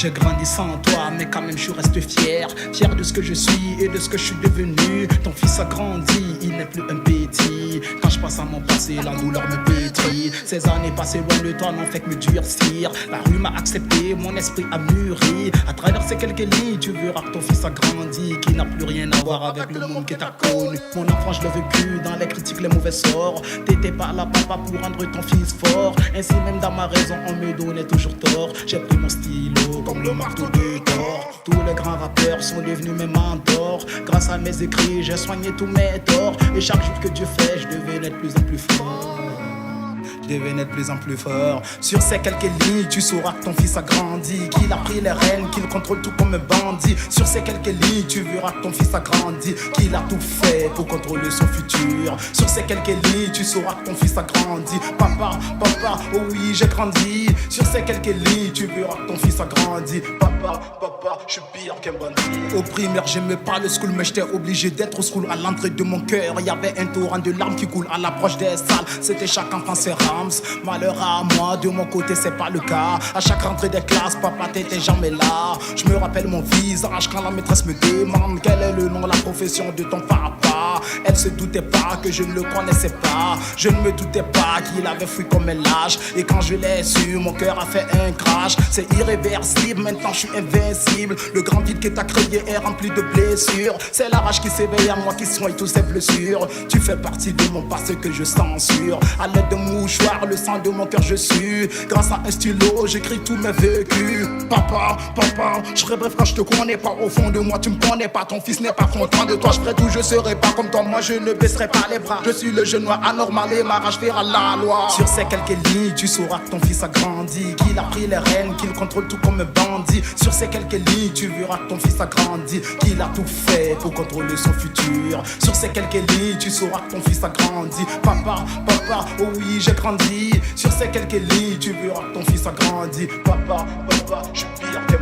J'ai grandi sans toi, mais quand même je reste fier. Fier de ce que je suis et de ce que je suis devenu. Ton fils a grandi, il n'est plus un petit. Quand je pense à mon passé, la douleur me pétrit. Ces années passées loin de toi n'ont fait que me durcir. La rue m'a accepté, mon esprit a mûri. À travers ces quelques lignes, tu verras que ton fils a grandi, qui n'a plus rien à voir avec le monde que t'as connu. Mon enfant, je l'ai vécu dans les critiques, les mauvais sorts. T'étais pas là, papa, pour rendre ton fils fort. Ainsi même dans ma raison, on me donnait toujours tort. J'ai pris mon stylo comme le marteau de Thor. Tous les grands rappeurs sont devenus mes mentors. Grâce à mes écrits, j'ai soigné tous mes torts. Et chaque jour que Dieu fait, je devenais de plus en plus fort. Je devenais de plus en plus fort. Sur ces quelques lignes, tu sauras que ton fils a grandi, qu'il a pris les rênes, qu'il contrôle tout comme un bandit. Sur ces quelques lignes, tu verras que ton fils a grandi, qu'il a tout fait pour contrôler son futur. Sur ces quelques lignes, tu sauras que ton fils a grandi. Papa, papa, oh oui, j'ai grandi. Sur ces quelques lignes, tu verras que ton fils a grandi. Papa, papa, je suis pire qu'un bandit. Au primaire, j'aimais pas le school, mais j'étais obligé d'être au school. À l'entrée de mon cœur, il y avait un torrent de larmes qui coule à l'approche des salles. C'était chaque enfant ses rams. Malheur à moi, de mon côté c'est pas le cas. À chaque rentrée des classes, papa t'étais jamais là. Je me rappelle mon visage quand la maîtresse me demande quel est le nom, la profession de ton papa. Elle se doutait pas que je ne le connaissais pas. Je ne me doutais pas qu'il avait fui comme un lâche. Et quand je l'ai su, mon cœur a fait un crash. C'est irréversible, maintenant je suis invincible. Le grand vide que t'as créé est rempli de blessures. C'est la rage qui s'éveille à moi qui soigne toutes ces blessures. Tu fais partie de mon passé que je censure. À l'aide de mouchoirs, le sang de mon cœur je suis. Grâce à un stylo, j'écris tous mes vécus. Papa, papa, je serai bref quand je te connais pas. Au fond de moi tu me connais pas. Ton fils n'est pas content de toi. Je ferai tout, je serai pas comme toi. Moi je ne baisserai pas les bras. Je suis le jeune noir anormal et ma rage fera la loi. Sur ces quelques lignes, tu sauras que ton fils a grandi, qu'il a pris les rênes, qu'il contrôle tout comme un bandit. Sur ces quelques lignes, tu verras que ton fils a grandi, qu'il a tout fait pour contrôler son futur. Sur ces quelques lignes, tu sauras que ton fils a grandi. Papa, papa, oh oui j'ai grandi. Sur ces quelques lignes, tu verras que ton fils a grandi. Papa, papa, je suis pire que